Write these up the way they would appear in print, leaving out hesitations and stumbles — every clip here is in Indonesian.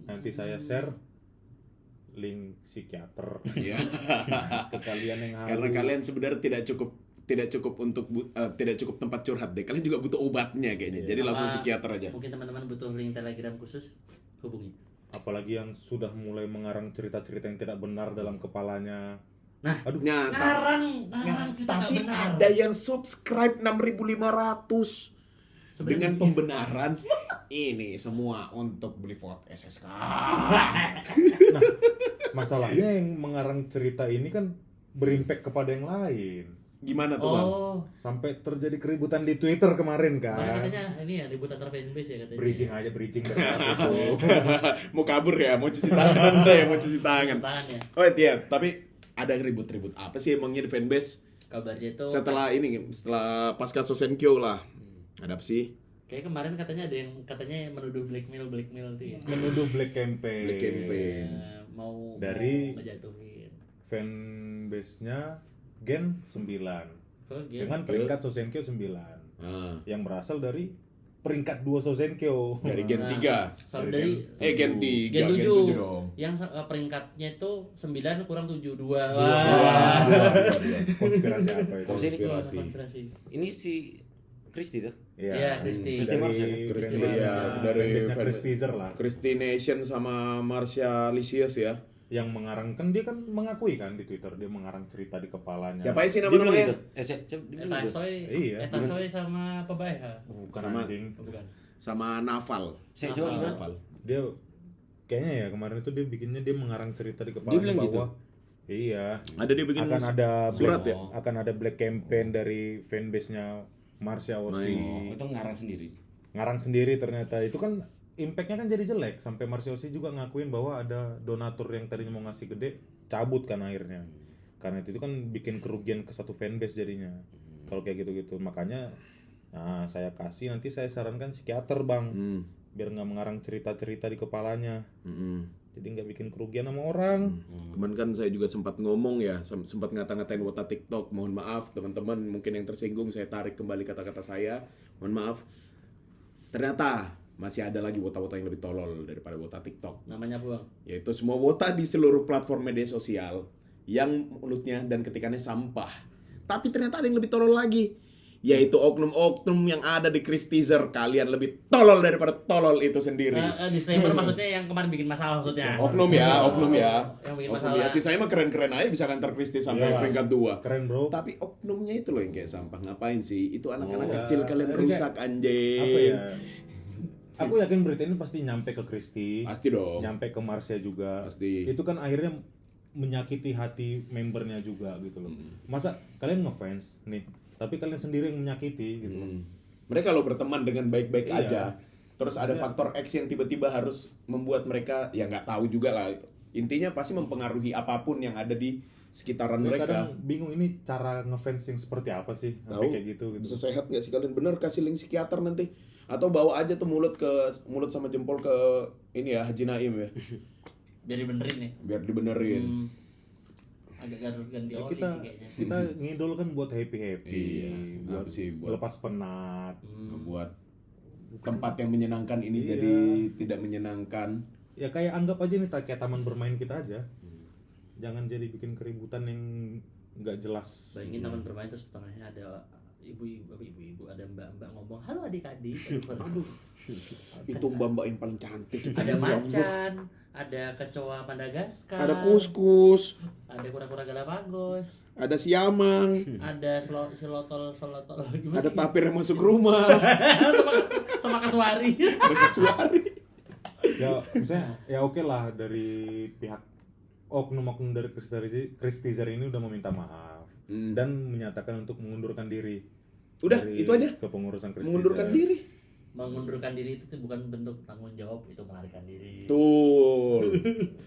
nanti saya share link psikiater Iya. ke kalian yang halu. Karena kalian sebenarnya tidak cukup untuk tidak cukup tempat curhat deh. Kalian juga butuh obatnya kayaknya. Iya. Jadi langsung Apa- psikiater aja. Mungkin teman-teman butuh link Telegram khusus, hubungi. Apalagi yang sudah mulai mengarang cerita-cerita yang tidak benar dalam kepalanya. Nah, Aduh, Nyata. ngarang cerita Tapi nggak benar. ada yang subscribe 6.500 Sebenarnya dengan begini. pembenaran ini semua untuk beli vote SSK. nah, masalahnya yang mengarang cerita ini kan berimpact kepada yang lain. Gimana tuh, Bang? Oh, Sampai terjadi keributan di Twitter kemarin kemarin kan. katanya ini ya ribut antar fanbase ya katanya. Bridging dari kelas itu. Mau kabur ya, mau cuci tangan deh, mau cuci tangan. Tangan ya. Oh iya, tapi ada ribut-ribut apa sih emangnya di fanbase? Kabarnya itu Setelah pasca Sosenkyo lah. Ada apa sih? kayak kemarin katanya ada yang katanya menuduh blackmail tuh ya. Menuduh Black Campaign. Black Campaign. Mau Dari- mau ngejatuhin. Fanbase-nya Gen 9 Kok gitu? dengan peringkat Sosenkyo 9 Ah, yang berasal dari peringkat 2 Sosenkyo. dari Gen Nah, 3. dari Gen 3. Gen 7. 7 dong. Yang peringkatnya itu 9 kurang 7 2. Wah. Konspirasi apa itu? Konspirasi. Konspirasi. Ini si Kristi tuh. Iya, Kristi. Kristi Marsha. Kristi, fanbase-nya- iya, dari fanbase-nya fan- Chris Teaser lah. Christy Nation sama Marsha Lisius ya. Yang mengarang kan dia kan mengakui kan di Twitter dia mengarang cerita di kepalanya. Siapa sih Dia bilang nama-namanya? gitu. Dia bilang gitu. Etasoy, Iya. Etasoy sama Pebaya. Bukan Sama- anjing. Bukan. Sama Naval. Saya coba gimana? Naval. Dia kayaknya ya kemarin itu dia bikinnya dia mengarang cerita di Dia kepalanya bilang gitu? bahwa iya Ada dia bikin akan ada surat black, ya? akan ada black campaign dari fanbase-nya Marsha Osi. Oh, itu ngarang sendiri. Ngarang sendiri ternyata itu kan impact-nya kan jadi jelek sampai Marsha Osi juga ngakuin bahwa ada donatur yang tadinya mau ngasih gede cabut kan akhirnya. Karena itu kan bikin kerugian ke satu fanbase jadinya. Kalau kayak gitu-gitu makanya nah saya kasih nanti saya sarankan psikiater bang Hmm. biar nggak mengarang cerita-cerita di kepalanya. Mm-mm. Jadi nggak bikin kerugian sama orang. Kemarin kan saya juga sempat ngomong ya, sempat ngata-ngatain wota TikTok. Mohon maaf teman-teman, mungkin yang tersinggung saya tarik kembali kata-kata saya. Mohon maaf. Ternyata masih ada lagi wota-wota yang lebih tolol daripada wota TikTok. Namanya apa, Bang? Yaitu semua wota di seluruh platform media sosial yang mulutnya dan ketikannya sampah. Tapi ternyata ada yang lebih tolol lagi, yaitu oknum-oknum yang ada di Chris Teaser. Kalian lebih tolol daripada tolol itu sendiri. Disclaimer maksudnya yang kemarin bikin masalah maksudnya. Oknum ya. Yang bikin Oknum masalah. ya. Sisanya mah keren-keren aja bisa kantor Kristi sampai Iya. peringkat 2. Keren bro. Tapi oknumnya itu loh yang kayak sampah. Ngapain sih? Itu anak-anak Oh, kecil ya. kalian Ini rusak anjing. Apa ya? Aku yakin berita ini pasti nyampe ke Kristi, Pasti dong. nyampe ke Marsha juga. Pasti. Itu kan akhirnya menyakiti hati membernya juga gitu loh. Masa kalian ngefans nih, tapi kalian sendiri yang menyakiti gitu loh. Mereka lo berteman dengan baik-baik Iya. aja. Terus ada faktor X yang tiba-tiba harus membuat mereka ya nggak tahu juga lah. Intinya pasti mempengaruhi apapun yang ada di sekitaran Saya mereka. kadang bingung ini cara ngefans yang seperti apa sih Tahu? sampai kayak gitu. Bisa sehat nggak sih kalian? Bener kasih link psikiater nanti. Atau bawa aja tuh mulut sama jempol ke ini ya Haji Naim ya. Biar dibenerin nih. Biar dibenerin. Agak gaduh ganti Ya, oli kita sih kayaknya. kita ngidol kan buat happy Iya, buat apa sih, buat- lepas penat. Ngebuat tempat yang menyenangkan ini Iya. jadi tidak menyenangkan. Ya kayak anggap aja nih kayak taman bermain kita aja. Jangan jadi bikin keributan yang nggak jelas. Bayangin taman bermain terus tengahnya ada ibu-ibu ada mbak-mbak ngomong halo adik-adik. Aduh. Itu mbak-mbak yang paling cantik. Ada macan, ada kecoa Madagaskar, Ada kuskus, ada kura-kura Galapagos, ada siamang, ada selotol gimana ada sih? tapir yang masuk rumah, sama kasuari. ada kasuari. Ya misalnya ya oke lah dari pihak oknum-oknum dari Chris Teaser ini udah meminta maaf dan menyatakan untuk mengundurkan diri. Udah, dari itu aja. Kepengurusan Chris Mengundurkan Teaser. diri. Mengundurkan diri itu tuh bukan bentuk tanggung jawab, itu melarikan diri.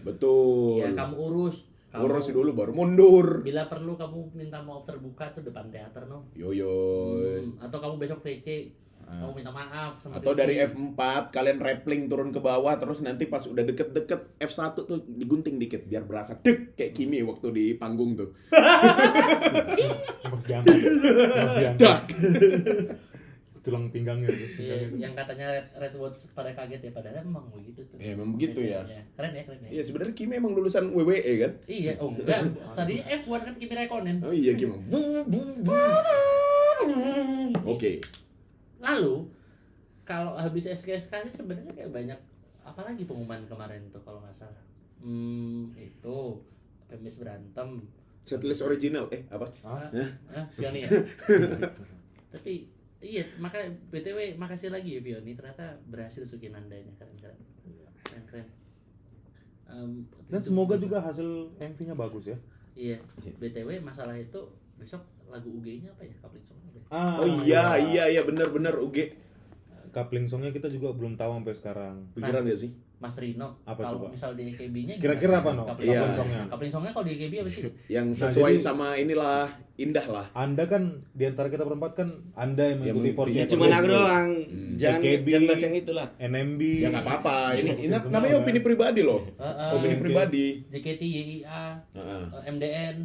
Betul. Ya kamu urus. Kamu, Urus dulu baru mundur. bila perlu kamu minta maaf terbuka tuh depan teater no. Yoyoy. Atau kamu besok VC kamu minta maaf sama Atau Christy. dari F4 kalian rappling turun ke bawah terus nanti pas udah deket-deket F1 tuh digunting dikit biar berasa dek kayak Kimi waktu di panggung tuh. Mas diangkat. Mas diangkat. Dak. tulang pinggangnya tuh. Iya, yang katanya Red Watch pada kaget ya, padahal emang begitu tuh. Ya, emang begitu ya. Keren ya, keren ya. Iya sebenarnya Kimi emang lulusan WWE kan? Iya, oh enggak. Tadi F1 kan Kimi Räikkönen. Oh iya Kimi. Oke. Lalu kalau habis SKSK sih sebenarnya kayak banyak apalagi pengumuman kemarin tuh kalau nggak salah. Itu Pemis berantem. Setlist original apa? Vioni ya. Tapi iya, BTW makasih lagi ya Vioni, ternyata berhasil sukin andanya keren. Dan semoga juga hasil MV-nya bagus ya. Iya, BTW masalah itu besok lagu UG-nya apa ya? Coupling song apa ya? Oh iya benar UG. Coupling songnya kita juga belum tahu sampai sekarang. Pikiran gak sih? Mas Rino, Apa kalau coba? misal di EKB-nya Kira-kira apa, No? Iya. Coupling songnya kalau di EKB apa sih? Yang Nah, sesuai jadi- sama inilah Indah lah. Anda kan di antara kita berempat kan Anda yang Yang mengikuti Ya 48 cuma aku doang. Jangan AKB. jangan bahas yang itulah. NMB. Ya nggak apa-apa. Ini Semua namanya kan. opini pribadi loh. Opini Oke. pribadi. JKT, YIA, Heeh. MDN,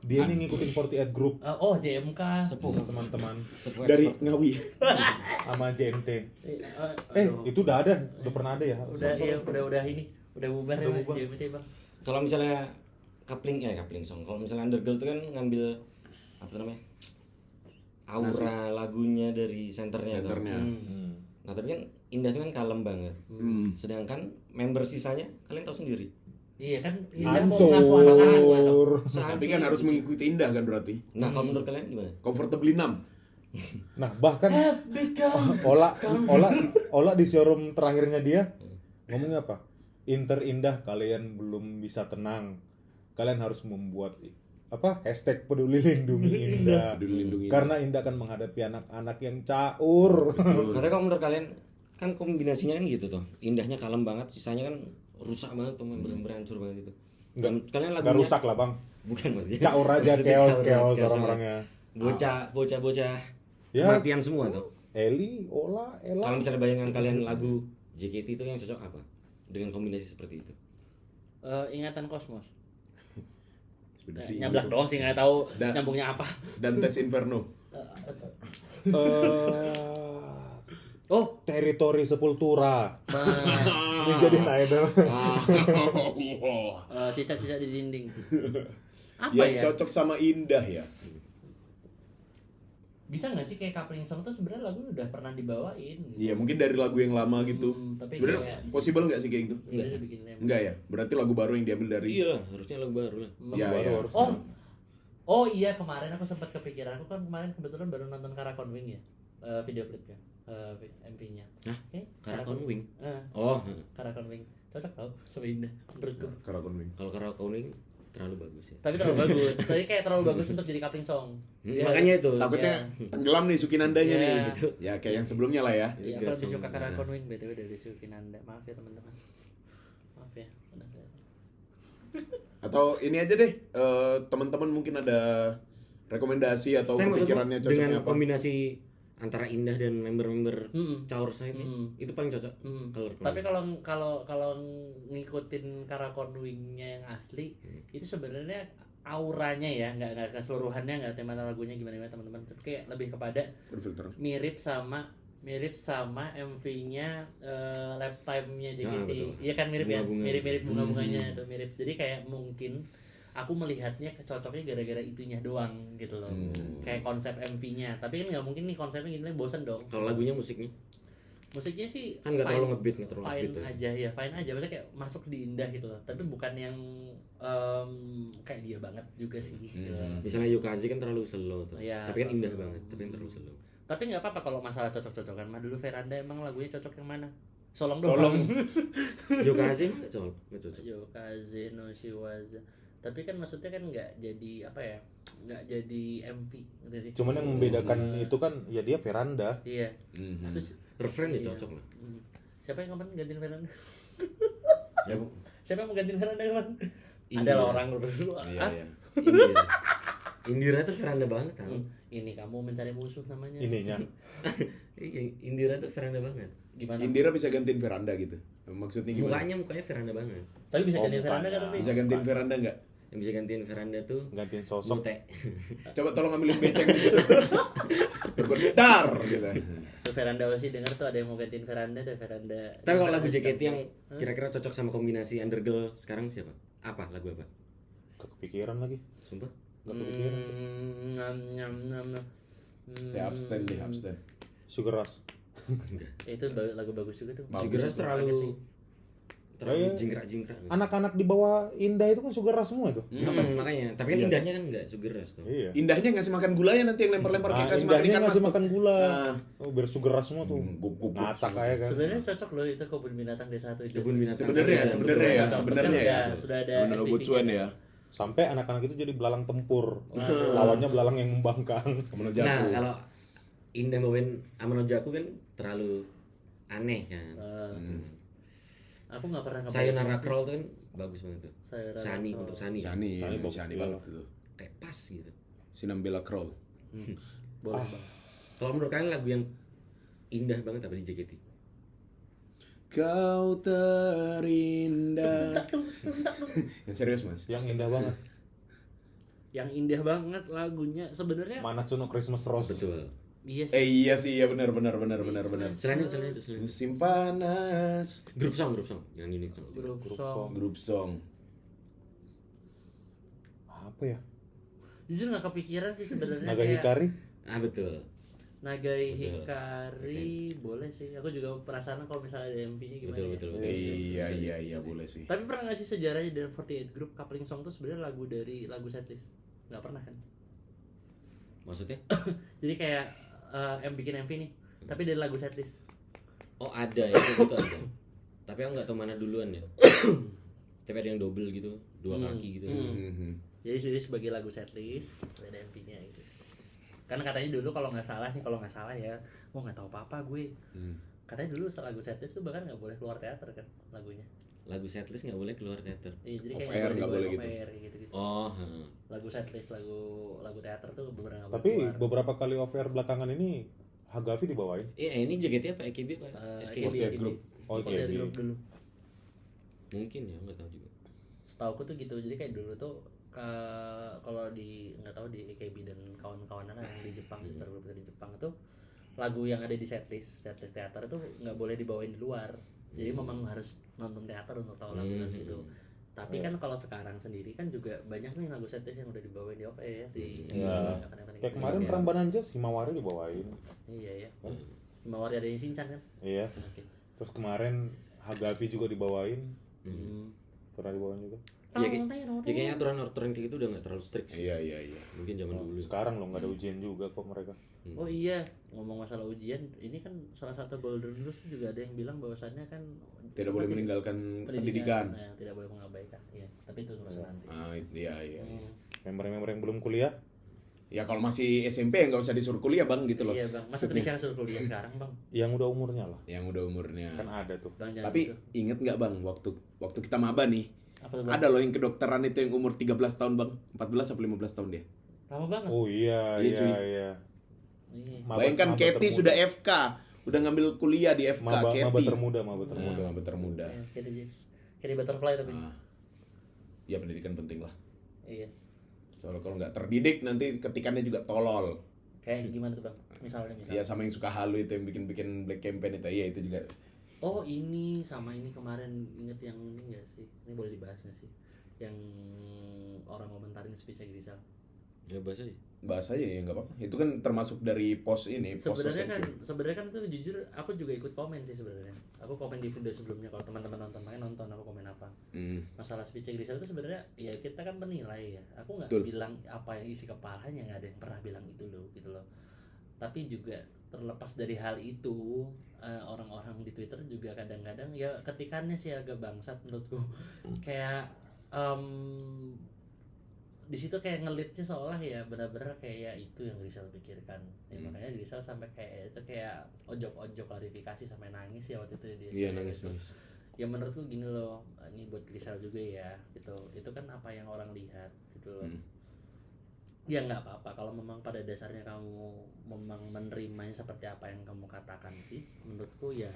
Dia ini ngikutin 48 Group JMK. Sepuh. teman-teman Sepuh Dari ekspor. Ngawi. sama JMT. Aduh. Itu udah pernah ada ya. udah ini, udah bubar ya Udah bubar. JMT Bang. Kalau misalnya coupling song. Kalau misalnya Undergirl itu kan ngambil apa namanya? Aura lagunya dari senternya. kan? Senternya. Nah, tapi kan Indah itu kan kalem banget. Sedangkan member sisanya kalian tahu sendiri. Iya kan, Indah mau ngasuh anak-anak besok. Tapi kan harus mengikuti Indah kan berarti. Nah, kalau menurut kalian gimana? Comfortably 6. Nah, bahkan Ola di showroom terakhirnya dia ngomongnya apa? Indah kalian belum bisa tenang. Kalian harus membuat hashtag peduli lindungi Indah. Peduli lindungi Karena Indah akan menghadapi anak-anak yang caur. Karena kalau menurut kalian kan kombinasinya kan gitu tuh. Indahnya kalem banget, sisanya kan rusak banget tuh, member hancur banget itu. Dan kalian Gak lagunya rusak lah bang. bukan maksudnya. Caur aja, Maksudnya chaos chaos orang-orangnya. Bocah Ya. kematian semua tuh. Eli, Ola, Ella. Kalau misalnya bayangan kalian lagu JKT itu yang cocok apa? Dengan kombinasi seperti itu. Ingatan Kosmos. Sebenarnya Nyablak doang sih, nggak tahu Dan- nyambungnya apa. Dantes Inferno. Teritori Sepultura. Nah, Ini jadi idol. cicak-cicak di dinding. Apa Yang ya? cocok sama Indah ya. Bisa nggak sih kayak coupling song tuh sebenarnya lagu udah pernah dibawain gitu. Iya, mungkin dari lagu yang lama gitu. Tapi Sebenarnya kayak- possible nggak sih kayak gitu? Iya, dia bikin lem. Enggak ya? Berarti lagu baru yang diambil dari Iya, harusnya lagu baru lah. Ya, Baru ya. harus. Oh iya, kemarin aku sempat kepikiran. Aku kan kemarin kebetulan baru nonton Karakon Wing ya, video klipnya, MV-nya. Hah? Oke, Karakon Wing? Eh, Oh, Karakon Wing cocok tau sama Indah menurutku. Karakon Wing. kalau Karakon Wing terlalu bagus ya. Tapi terlalu bagus. Tapi kayak terlalu bagus untuk jadi coupling song. Dia- Makanya itu. Takutnya tenggelam nih Sukinandanya Iya. nih. Ya kayak yang sebelumnya lah ya. Iya, Iya, aku lebih suka cuma- Karakon Wing BTW dari Sukinanda. Maaf ya teman-teman. Maaf ya. Udah. Atau ini aja deh, teman-teman mungkin ada rekomendasi atau Tapi maksudku kepikirannya dengan cocoknya apa? kombinasi antara Indah dan member-member Mm-mm. caur saya ini Mm. itu paling cocok. Kalau Tapi kalau ngikutin Karakon Wing-nya yang asli, itu sebenarnya auranya ya, nggak keseluruhannya, nggak tema lagunya gimana teman-teman. Tapi kayak lebih kepada Berfilter. mirip sama MV-nya Lifetime-nya JKT. betul. Iya kan mirip ya, Bunga-bunga. mirip bunga-bunganya itu mirip. Jadi kayak mungkin aku melihatnya cocoknya gara-gara itunya doang gitu loh. Kayak konsep MV-nya. Tapi kan nggak mungkin nih konsepnya gini bosan dong. kalau lagunya musiknya Musiknya sih kan nggak fine- terlalu ngebeat, nggak terlalu fine upbeat ya. aja ya, fine aja. Maksudnya kayak masuk di Indah gitu loh. Tapi bukan yang kayak dia banget juga sih. gitu. Misalnya Yukazi kan terlalu slow tuh. Iya, Tapi kan terlalu indah slow. banget, tapi kan terlalu slow. Tapi nggak apa-apa kalau masalah cocok-cocokan. Mah dulu Veranda emang lagunya cocok yang mana? Solong Solong. doang. Yukazi mah nggak cocok. Yo Kaze no Shiwaza. Tapi kan maksudnya kan nggak jadi apa ya? Nggak jadi MV gitu sih. Cuman yang membedakan itu kan ya dia veranda. Iya. Mhm. Terus Refrain ya iya. cocok lah. Siapa yang kapan gantiin Veranda? Siapa? Siapa yang mau gantiin Veranda kapan? Ada Indira. lah orang dulu. Iya, Ah, iya. Indira. Indira tuh veranda banget tau. Ini kamu mencari musuh namanya. Ininya. Iya, Indira tuh veranda banget. Gimana? Indira bisa gantiin veranda gitu. Maksudnya gimana? Mukanya veranda banget. Tapi bisa Oh, gantiin Veranda kan mukanya. tapi. Bisa gantiin veranda nggak? Yang bisa gantiin veranda tuh Gantiin sosok. Mute. Coba tolong ambilin beceng di situ. Berbedar gitu. Tuh veranda Osi denger tuh ada yang mau gantiin veranda, ada veranda. Tapi kalau lagu JKT yang kira-kira cocok sama kombinasi Undergirl sekarang siapa? Apa? Lagu apa? Gak kepikiran lagi. Sumpah? Gak kepikiran. Saya abstain deh, abstain. Sugar Rush. Itu lagu bagus juga tuh. Sugar Rush terlalu Eh, jingkrak-jingkrak. Anak-anak di bawah Indah itu kan Sugar Rush semua tuh. Makanya, tapi kan indahnya kan enggak Sugar Rush tuh. Iya. Indahnya ngasih makan gulanya nanti yang lempar-lempar kayak kasih makan indahnya ikan mas ngasih tuh. makan gula. Nah. Oh, biar Sugar Rush semua tuh. Gup. Ngacak aja kan. Sebenarnya cocok loh itu kebun binatang desa satu itu. Kebun binatang. Sebenarnya ya. Sudah ada Bener SPV-nya. Botsuan ya. Sampai anak-anak itu jadi belalang tempur. Lawannya belalang yang membangkang. Kemudian Nah, jatuh. kalau Indah bawain Amano Jaku kan terlalu aneh kan. Aku nggak pernah Sayonara Crawl tuh kan bagus banget tuh. Sayonara Sani Crawl. untuk Sani. Sani bagus Shani juga. banget itu. Kayak pas gitu. Sinambela Crawl. Boleh Bang. Kalau menurut kalian lagu yang indah banget apa di JKT? Kau terindah. Yang serius mas. Yang indah banget. Yang indah banget lagunya sebenarnya. Manatsuno Christmas Rose. Betul. Iya sih. Iya sih, iya benar. Selain itu. Musim panas. Grup song yang unit song. Grup song. Grup song. Apa ya? Jujur nggak kepikiran sih sebenarnya. Naga kayak Hikari. Ah betul. Nagai Betul. Hikari boleh sih. Aku juga penasaran kalau misalnya ada MV-nya gimana. Betul. ya. Iya boleh sih. Tapi pernah nggak sih sejarahnya dari 48 Group coupling song tuh sebenarnya lagu dari lagu setlist? Nggak pernah kan? Maksudnya? Jadi kayak yang bikin MV nih, tapi dari lagu setlist. Oh ada ya, itu ada. Tapi aku nggak tahu mana duluan ya. Tapi ada yang double gitu, dua kaki gitu. Jadi sebagai lagu setlist, ada MV-nya gitu. Karena katanya dulu kalau nggak salah ya, gua nggak tahu apa-apa gue. Katanya dulu lagu setlist tuh bahkan nggak boleh keluar teater kan lagunya. Lagu setlist nggak boleh keluar teater. Iya, jadi Off kayak air nggak boleh off gitu. air gitu. Oh, Lagu setlist, lagu teater tuh beberapa nggak boleh Tapi keluar. beberapa kali off air belakangan ini Hagavi dibawain. iya ini JKT apa EKB apa? SKB? 48 Group. Oh, 48 JKT. Group dulu. Mungkin ya, nggak tahu juga. Setauku tuh gitu, jadi kayak dulu tuh kalau di nggak tahu di AKB dan kawan-kawanan yang di Jepang, sister group di Jepang tuh lagu yang ada di setlist teater itu nggak boleh dibawain di luar, jadi memang harus nonton teater untuk tahu lagu gitu. Tapi kan kalau sekarang sendiri kan juga banyak nih lagu setlist yang udah dibawain di off air di Iya. event-event Kayak gitu. kemarin Ya. Prambanan Jazz Himawari dibawain. Iya ya. Mawari ada yang Shinchan kan? Iya. Oke. Terus kemarin Hagavi juga dibawain. Pernah dibawain juga. Ya, kayaknya aturan-aturan kayak gitu udah nggak terlalu strict sih. Iya. Mungkin zaman dulu. Sekarang loh nggak ada ujian juga kok mereka. Oh iya, ngomong masalah ujian, ini kan salah satu Golden Rules juga ada yang bilang bahwasannya kan Tidak boleh meninggalkan pendidikan. Nah, tidak boleh mengabaikan. Iya, tapi itu urusan nanti. Iya. Member-member yang belum kuliah. Ya kalau masih SMP ya nggak usah disuruh kuliah bang gitu loh. Iya bang, masa bisa suruh kuliah sekarang bang? Yang udah umurnya lah. Yang udah umurnya. Kan ada tuh. Bang jangan Tapi gitu. inget nggak bang waktu kita maba nih, Apa tuh bang? ada loh yang kedokteran itu yang umur 13 tahun bang, 14 atau 15 tahun dia. Lama banget. Oh iya, Iya, cuy. iya. Iya. Bayangkan Katy termuda. sudah FK, udah ngambil kuliah di FK maba Katy. termuda. Maba termuda. Kayak di butterfly tapi. Ah. Ya pendidikan penting lah. Iya. Soalnya kalau nggak terdidik nanti ketikannya juga tolol. Kayak gimana tuh bang? Misalnya. Ya sama yang suka halu itu yang bikin black campaign itu, iya itu juga. Oh ini sama ini kemarin inget yang ini nggak sih? Ini boleh dibahas nggak sih? Yang orang komentarin speech-nya Grisal. Ya bahasa sih. Bahas aja ya nggak apa-apa. Itu kan termasuk dari post ini, post Sebenarnya kan itu jujur aku juga ikut komen sih sebenarnya. Aku komen di video sebelumnya kalau teman-teman nonton, makanya nonton aku komen apa. Masalah speech Grisel itu sebenarnya ya kita kan menilai ya. Aku nggak Betul. bilang apa yang isi kepalanya, nggak ada yang pernah bilang itu loh gitu loh. Tapi juga terlepas dari hal itu orang-orang di Twitter juga kadang-kadang ya ketikannya sih agak bangsat menurutku. Kayak di situ kayak ngelitnya seolah ya benar-benar kayak ya itu yang Grisel pikirkan ya, makanya Grisel sampai kayak itu kayak ojok-ojok klarifikasi sampai nangis ya waktu itu dia. Iya nangis. Ya menurutku gini loh, ini buat Grisel juga ya gitu, itu kan apa yang orang lihat gitu loh. Ya nggak apa-apa kalau memang pada dasarnya kamu memang menerimanya seperti apa yang kamu katakan sih, menurutku ya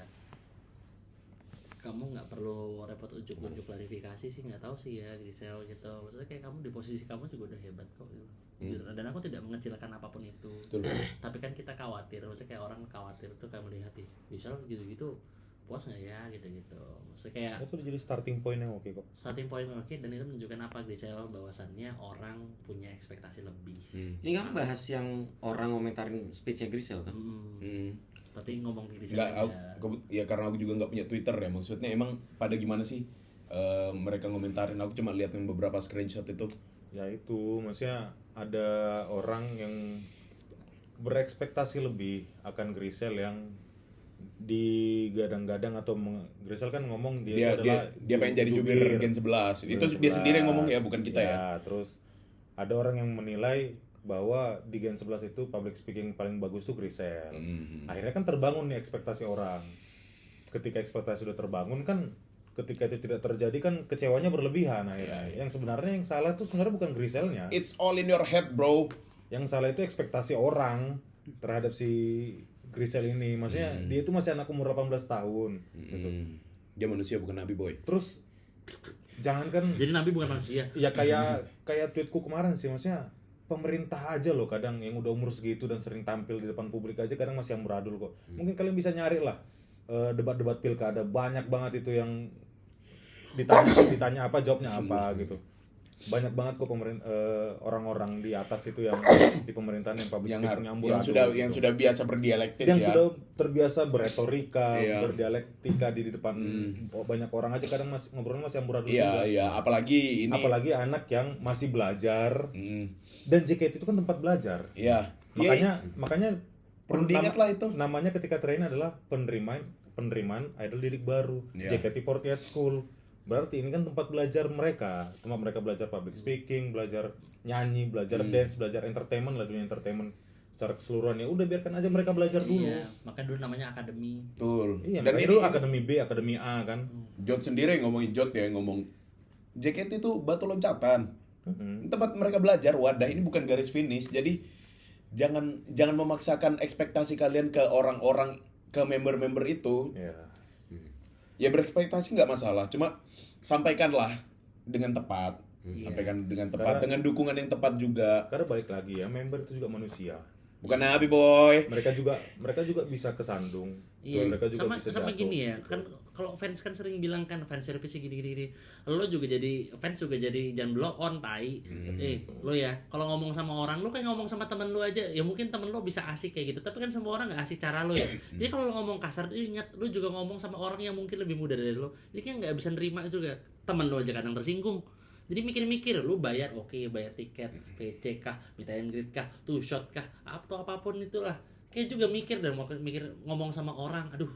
kamu nggak perlu repot ujuk-ujuk klarifikasi sih, nggak tahu sih ya Grisel gitu. Maksudnya kayak kamu di posisi kamu juga udah hebat kok gitu. Jujur. Dan aku tidak mengecilkan apapun itu. Betul. Tapi kan kita khawatir, maksudnya kayak orang khawatir tuh kayak melihat nih Grisel gitu-gitu puas nggak ya gitu-gitu. Maksudnya kayak Itu jadi starting point yang oke kok. starting point oke, dan itu menunjukkan apa Grisel bahwasannya orang punya ekspektasi lebih. Ini kan bahas yang orang ngomentarin speech-nya Grisel kan. Tapi ngomong Grisel Nggak, aja. ya karena aku juga nggak punya Twitter ya, maksudnya emang pada gimana sih mereka ngomentarin, aku cuma lihat yang beberapa screenshot itu. Ya itu, maksudnya ada orang yang berekspektasi lebih akan Grisel yang digadang-gadang atau Grisel kan ngomong Dia itu adalah pengen jadi jubir Gen 11. Itu dia sendiri yang ngomong ya, bukan kita ya. Terus ada orang yang menilai bahwa di Gen 11 itu public speaking paling bagus tuh Grisel. Akhirnya kan terbangun nih ekspektasi orang. Ketika ekspektasi sudah terbangun kan, ketika itu tidak terjadi kan kecewanya berlebihan akhirnya. Yang sebenarnya yang salah itu sebenarnya bukan Griselnya. It's all in your head, bro. Yang salah itu ekspektasi orang terhadap si Grisel ini. Maksudnya dia itu masih anak umur 18 tahun gitu. Dia manusia bukan nabi, boy. Terus jangan kan Jadi Nabi bukan manusia. ya kayak tweetku kemarin sih, maksudnya pemerintah aja loh kadang yang udah umur segitu dan sering tampil di depan publik aja kadang masih amburadul kok. Mungkin kalian bisa nyari lah debat-debat pilkada, banyak banget itu yang ditanya apa jawabnya apa gitu. Banyak banget kok orang-orang di atas itu yang di pemerintahan yang public speaking amburadul yang sudah biasa berdialektis yang ya. sudah terbiasa beretorika, Iya. berdialektika di depan banyak orang aja kadang masih ngobrolnya masih amburadul juga. Iya, apalagi ini. Apalagi anak yang masih belajar. Dan JKT itu kan tempat belajar. Iya. Makanya Perlu diingat lah itu. Namanya ketika train adalah penerimaan idol didik baru. Iya. JKT48 School. Berarti ini kan tempat belajar mereka. Tempat mereka belajar public speaking, belajar nyanyi, belajar dance, belajar entertainment lah, dunia entertainment secara keseluruhan. Ya udah biarkan aja mereka belajar dulu. Iya, maka dulu namanya akademi. Betul. Iya, Dan makanya ini dulu akademi B, akademi A kan. Jod sendiri ngomongin Jod ya, ngomong JKT itu batu loncatan. Tempat mereka belajar, wadah, ini bukan garis finish. Jadi jangan memaksakan ekspektasi kalian ke orang-orang, ke member-member itu. Iya. Ya berekspektasi nggak masalah, cuma sampaikanlah dengan tepat. Iya. Sampaikan dengan tepat, dengan dukungan yang tepat juga. Karena balik lagi ya, member itu juga manusia. Bukan nabi, boy. Mereka juga bisa kesandung. Iya, Mereka juga bisa sama jatuh, gini ya, gitu. kan kalau fans kan sering bilang kan fan service gini. Lo juga jadi fans juga jadi jangan blow on tai. Lo ya, kalau ngomong sama orang lo kayak ngomong sama temen lo aja, ya mungkin temen lo bisa asik kayak gitu, tapi kan semua orang nggak asik cara lo ya. Jadi kalau lo ngomong kasar, ingat lo juga ngomong sama orang yang mungkin lebih muda dari lo, jadi kan nggak bisa nerima itu juga. Temen lo aja kadang tersinggung. Jadi mikir-mikir, lu bayar bayar tiket, PC kah, meet and greet kah, two shot kah, atau apapun itulah. Kayak juga mikir mikir ngomong sama orang, aduh.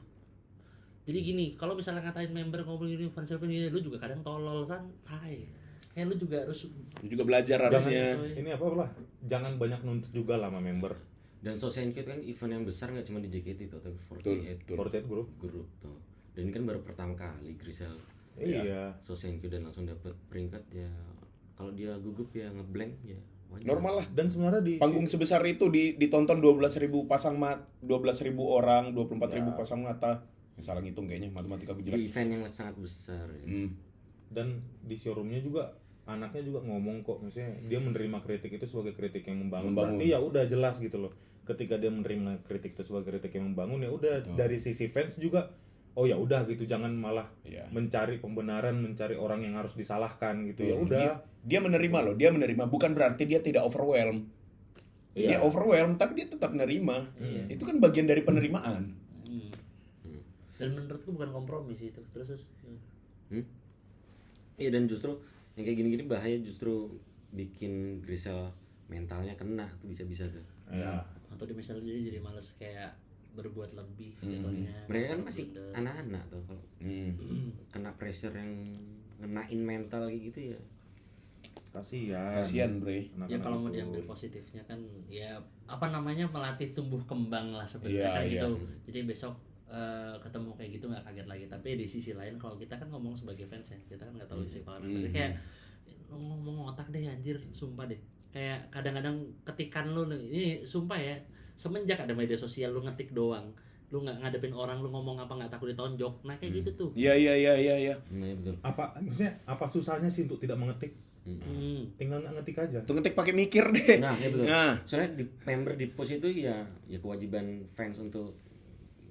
Jadi gini, kalau misalnya ngatain member ngomong ini fan service ini, lu juga kadang tolol kan, tai. Kayak lu juga harus Juga belajar harusnya. Ini apa lah? Jangan banyak nuntut juga lah sama member. Dan So Senkyu kan event yang besar nggak cuma di JKT tuh, tapi 48 48 grup. grup tuh. Dan ini kan baru pertama kali Grisel Iya. So Senkyu dan langsung dapat peringkat ya. Kalau dia gugup ya ngeblank ya. Wajar. Normal lah. Dan sebenarnya di Panggung sebesar itu ditonton 12.000 pasang 12.000 orang, 24.000 pasang mata. Salah ngitung kayaknya, matematika aku Di jelek. event yang sangat besar ya. dan di showroomnya juga anaknya juga ngomong kok, maksudnya dia menerima kritik itu sebagai kritik yang membangun. Berarti ya udah jelas gitu loh. Ketika dia menerima kritik itu sebagai kritik yang membangun, ya udah dari sisi fans juga oh ya udah gitu, jangan malah mencari pembenaran, mencari orang yang harus disalahkan gitu. Ya udah. Dia menerima loh, dia menerima, bukan berarti dia tidak overwhelmed. Dia overwhelmed tapi dia tetap menerima. Itu kan bagian dari penerimaan. dan menurutku bukan kompromi sih itu. Terus Iya, dan justru yang kayak gini-gini bahaya, justru bikin Grisel mentalnya kena tuh, bisa-bisa tuh. Ya. atau di misalnya jadi males kayak berbuat lebih jatuhnya. Mereka kan masih anak-anak tuh, kalau kena pressure yang ngenain mental kayak gitu ya. Kasihan, Bre. Ya kalau mau diambil positifnya kan ya apa namanya, melatih tumbuh kembang lah sebenarnya kan gitu. Jadi besok ketemu kayak gitu nggak kaget lagi. Tapi di sisi lain kalau kita kan ngomong sebagai fans ya, kita kan nggak tahu isi kepala mereka. Jadi kayak ngomong otak deh anjir, sumpah deh. Kayak kadang-kadang ketikan lu nih, ini sumpah ya, semenjak ada media sosial lu ngetik doang, lu nggak ngadepin orang, lu ngomong apa nggak takut ditonjok. Nah kayak gitu tuh. Iya. Nah, betul. Apa susahnya sih untuk tidak mengetik? Tinggal nggak ngetik aja. Tuh ngetik pakai mikir deh. Nah, ya betul. Nah. Soalnya di member di post itu ya kewajiban fans untuk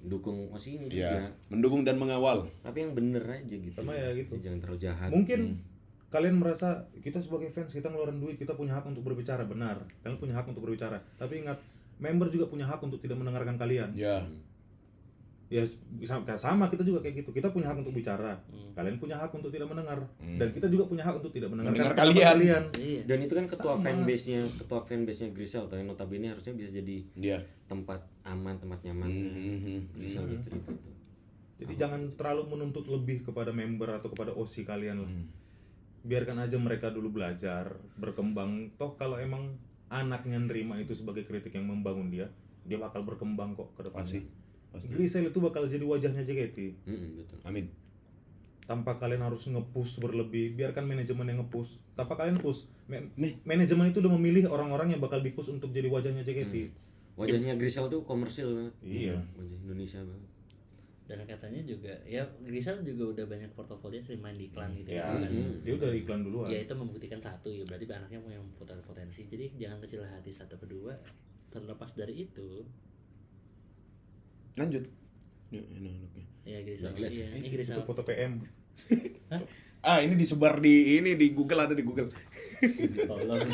dukung OSI ini Ya, juga. mendukung dan mengawal. Tapi yang bener aja gitu. Sama ya gitu. Jangan terlalu jahat. Mungkin kalian merasa kita sebagai fans kita ngeluarin duit, kita punya hak untuk berbicara, benar. Kalian punya hak untuk berbicara. Tapi ingat, member juga punya hak untuk tidak mendengarkan kalian. Ya. Ya sama kita juga kayak gitu. Kita punya hak untuk bicara. Kalian punya hak untuk tidak mendengar. Dan kita juga punya hak untuk tidak mendengarkan Mendengar pendapat kalian. Iya. Dan itu kan ketua Sama. fanbase-nya Grisel tuh yang notabene harusnya bisa jadi Iya. tempat aman, tempat nyaman. Grisel bercerita tuh. Jadi jangan terlalu menuntut lebih kepada member atau kepada OSI kalian lah. Biarkan aja mereka dulu belajar, berkembang. Toh kalau emang anaknya nerima itu sebagai kritik yang membangun dia bakal berkembang kok ke depannya. Pasti. Grisel itu bakal jadi wajahnya JKT. Betul. Amin. Tanpa kalian harus nge-push berlebih, biarkan manajemen yang nge-push. Tanpa kalian push, manajemen itu udah memilih orang-orang yang bakal di-push untuk jadi wajahnya JKT. Wajahnya Grisel tuh komersil banget. Iya. Wajah Indonesia banget. Dan katanya juga ya Grisel juga udah banyak portofolio sering main di iklan gitu Ya, kan. dia udah iklan duluan. Ya itu membuktikan satu ya berarti anaknya punya potensi. Jadi jangan kecil hati satu kedua. Terlepas dari itu, Lanjut. Ya, enak-enaknya. ya Grisel. Nggak Iya, ini Itu Grisel. foto PM. Ini disebar di Google, ada di Google. Tolong.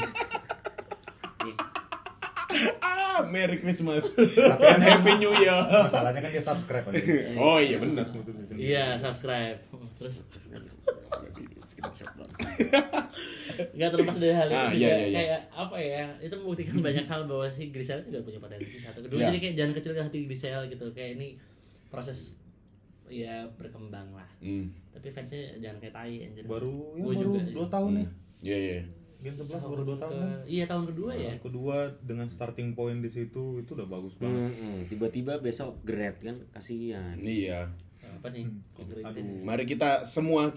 Merry Christmas. And Happy New Year. Masalahnya kan dia subscribe aja. Oh iya benar. Iya, subscribe. Terus nggak terlepas dari hal itu juga iya. kayak apa ya, itu membuktikan banyak hal bahwa si Grisel juga punya potensi satu kedua. Iya. Jadi kayak jangan kecil hati Grisel gitu, kayak ini proses ya berkembang lah. Tapi fansnya jangan kayak tai anjir. Baru Gua baru juga 2 tahun ya. Iya. Gen 11 baru 2 tahun. kan? Iya, tahun kedua ya. Kedua dengan starting point di situ itu udah bagus banget. Tiba-tiba besok grade kan, kasihan. Iya. Apa nih? Aduh. Mari kita semua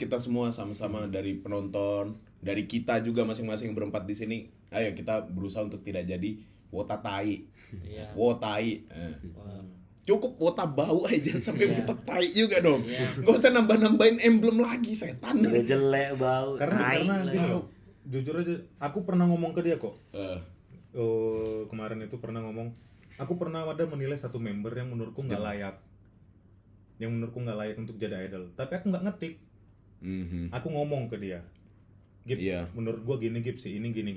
sama-sama dari penonton, dari kita juga masing-masing berempat di sini. Ayo kita berusaha untuk tidak jadi wota tai. Iya. Wotai. Wah. Cukup wota bau aja sampai Iya. wota tai juga dong. Iya. Gak usah nambah-nambahin emblem lagi, setan. Udah jelek bau. Karena lah. gini loh, jujur aja aku pernah ngomong ke dia kok. Eh, Kemarin itu pernah ngomong, aku pernah ada menilai satu member yang menurutku nggak layak. Yang menurutku nggak layak untuk jadi idol. Tapi aku nggak ngetik. Aku ngomong ke dia. Gip, Iya. menurut gua gini Gip, si ini gini.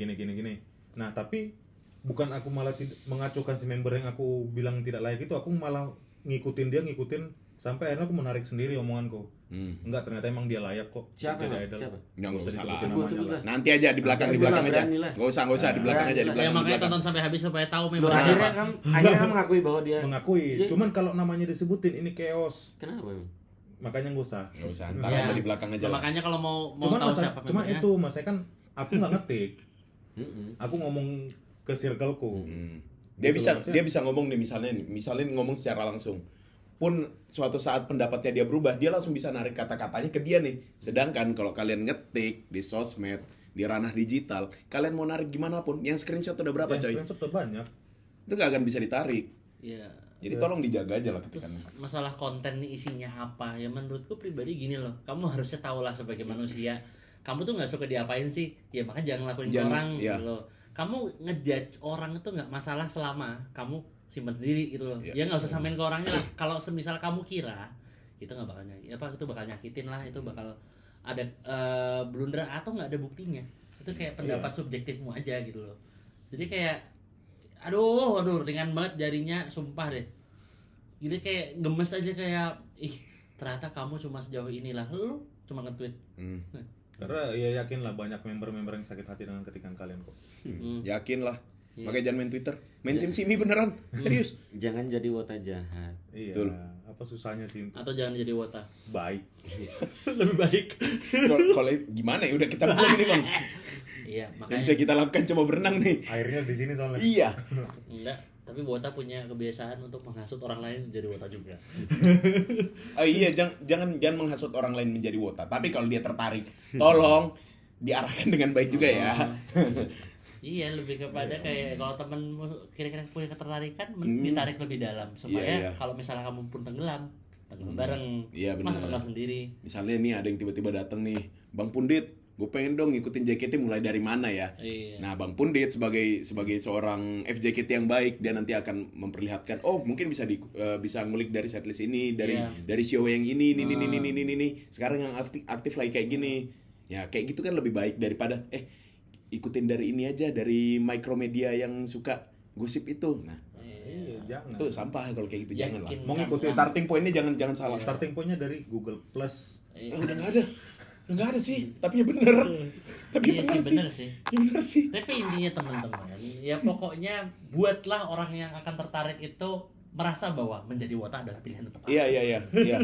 Nah, tapi bukan aku malah mengacuhkan si member yang aku bilang tidak layak itu, aku malah ngikutin sampai akhirnya aku menarik sendiri omonganku. Enggak, ternyata emang dia layak kok Siapa? jadi idol. Siapa? Nggak usah disebutin lah. namanya Sebut lah. lah. Nanti aja di belakang Nanti aja. lah, berani lah. Gak usah di belakang aja di Ya belakang. makanya tonton sampai habis supaya tahu member Loh, akhirnya apa. kamu mengakui bahwa dia Mengakui, Iya. cuman kalau namanya disebutin ini chaos. kenapa emang? Makanya nggak usah. Gak usah, ntar Ya. di belakang aja Nah, lah. makanya kalau mau Cuman tahu siapa cuman membernya, itu masanya kan aku nggak ngetik. Aku ngomong ke circleku. Dia Gitu bisa loh, maksudnya. dia bisa ngomong nih misalnya ngomong secara langsung. Pun suatu saat pendapatnya dia berubah, dia langsung bisa narik kata-katanya ke dia nih. Sedangkan kalau kalian ngetik di sosmed, di ranah digital, kalian mau narik gimana pun, yang screenshot udah berapa Yang coy? screenshot udah banyak. Itu gak akan bisa ditarik. ya Jadi tolong dijaga aja lah terus ketikannya. masalah konten nih isinya apa ya, menurutku pribadi gini loh, kamu harusnya tahu lah sebagai manusia, kamu tuh nggak suka diapain sih, ya makanya jangan lakuin ke Jangan, orang iya. gitu loh. Kamu ngejudge orang itu nggak masalah selama kamu simpan sendiri gitu loh. Iya. Ya nggak usah samain ke orangnya lah. Kalau semisal kamu kira itu nggak bakal itu bakal nyakitin lah, itu bakal ada blunder atau nggak ada buktinya, itu kayak pendapat subjektifmu aja gitu loh. Jadi kayak aduh ringan banget jarinya, sumpah deh. Jadi kayak gemes aja, kayak ih ternyata kamu cuma sejauh inilah, lu cuma nge-tweet. Karena ya yakin lah banyak member-member yang sakit hati dengan ketikan kalian kok. Yakin lah. Iya. Makanya jangan main Twitter. Main SimSimi beneran. Serius. Jangan jadi wota jahat. Iya. Betul. Apa susahnya sih untuk Atau jangan jadi wota. baik? Lebih baik. Kalau gimana ya udah kecemplung ini, Bang. Iya, Yang makanya bisa kita lakukan cuma berenang nih. Airnya di sini soalnya. Iya. enggak, tapi wota punya kebiasaan untuk menghasut orang lain jadi wota juga. Iya, jangan menghasut orang lain menjadi wota. Tapi kalau dia tertarik, tolong diarahkan dengan baik juga ya. Iya, lebih kepada kayak kalau temenmu kira-kira punya ketertarikan Hmm. ditarik lebih dalam supaya Iya, iya. kalau misalnya kamu pun tenggelam bareng. Iya, Masa benar. tenggelam sendiri? Misalnya nih ada yang tiba-tiba datang nih, Bang Pundit, gue pengen dong ngikutin JKT mulai dari mana ya? Iya. Nah, Bang Pundit sebagai seorang FJKT yang baik, dia nanti akan memperlihatkan, oh mungkin bisa ngulik dari setlist ini, Iya. dari show yang ini. Sekarang yang aktif lagi kayak gini. Ya kayak gitu kan lebih baik daripada ikutin dari ini aja, dari micromedia yang suka gosip itu. Nah, Iya, jangan. itu sampah kalau kayak gitu, jangan lah. Yakin Mau ngikutin Starting pointnya jangan salah. starting point-nya dari Google Plus. Iya. Udah nggak ada sih, tapi ya bener. Tapi Iya bener sih, sih. bener sih. Ya bener sih. Tapi intinya teman-teman, ya pokoknya buatlah orang yang akan tertarik itu merasa bahwa menjadi wota adalah pilihan yang tepat. Iya.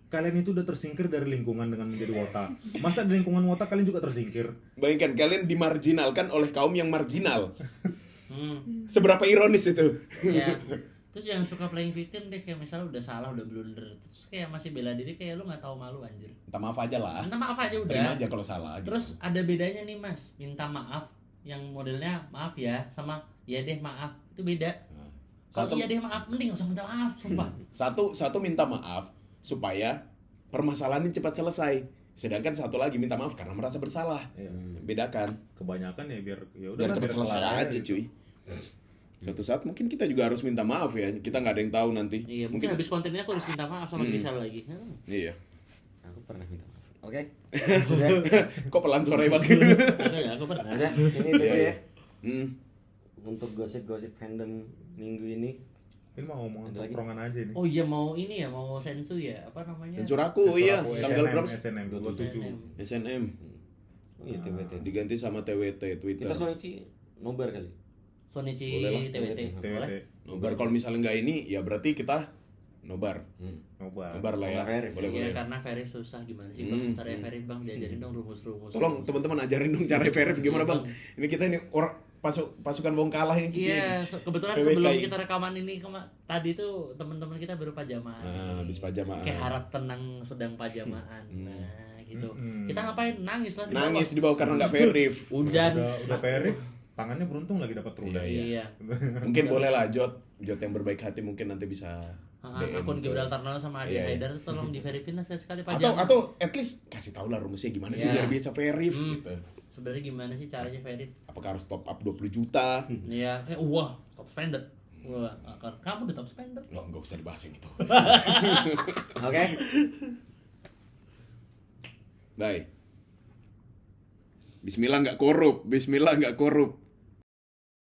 Kalian itu udah tersingkir dari lingkungan dengan menjadi wota. Masa di lingkungan wota kalian juga tersingkir? Bayangkan kalian dimarginalkan oleh kaum yang marginal. Hmm. Seberapa ironis itu? Ya. Terus yang suka playing victim deh, kayak misalnya udah salah, udah blunder, terus kayak masih bela diri, kayak lu nggak tahu malu anjir. Minta maaf aja lah. Minta maaf aja udah. Terima aja kalau salah. gitu. Terus ada bedanya nih mas, minta maaf yang modelnya maaf ya sama ya deh maaf, itu beda. Nah, Kalau Satu, iya deh maaf, mending gak usah minta maaf, sumpah. satu minta maaf supaya permasalahan ini cepat selesai. Sedangkan satu lagi minta maaf karena merasa bersalah. Iya. Bedakan. Kebanyakan ya biar Biar cepat selesai kelar aja cuy. Suatu saat mungkin kita juga harus minta maaf ya. Kita nggak ada yang tahu nanti. Iya, mungkin habis konten ini aku harus minta maaf sama Gisel lagi. Iya. Aku pernah minta maaf. Oke. Sudah. Kok pelan sore bang? Aku pernah. Udah, ini itu Iya, ya. iya. Hmm. Untuk gosip-gosip fandom minggu ini. Ini mau ngomong Ada lagi? tongkrongan aja ini. Oh iya, mau ini ya, mau sensu ya, apa namanya? Dan suraku iya. Sensor aku, Tanggal berapa? SNM 27. SNM. Oh iya, TWT. Diganti sama TWT Twitter. Kita Sonichi nobar kali. Sonichi Boleh lah, TWT. TWT. Boleh? Nobar kalau misalnya nggak ini ya berarti kita nobar. Nobar. Nobar lah ya. Nobar verif. Boleh Iya, boleh. karena verif susah gimana sih bang? Hmm. Caranya verif bang, diajarin dong rumus-rumus. Tolong teman-teman ajarin dong cara verif gimana Iya, bang? Bang. Ini kita ini pasukan wong kalah ini. Iya, kebetulan PWK. sebelum kita rekaman ini tadi tuh teman-teman kita baru pajamaan. Nah, habis pajamaan. Kayak harap tenang sedang pajamaan. Nah, gitu. Kita ngapain? Nangis lah di bawah. Nangis di bawah karena nggak verif. Hujan. Udah verif, tangannya beruntung lagi dapat rudal. Iya. Mungkin boleh lah Jot yang berbaik hati mungkin nanti bisa DM Akun ke- Gibraltar Tarno sama Adi Iya, iya. Haidar tuh tolong di-verifin lah sekali pajak. atau at least kasih tahu lah rumusnya gimana sih Iya. biar bisa verif Hmm. gitu. Sebenarnya gimana sih caranya verif? Apakah harus top up 20 juta? Iya, kayak wah, top spender. Wah, kamu udah top spender. Loh, nggak usah dibahas yang itu. Oke. Bye. Bismillah nggak korup.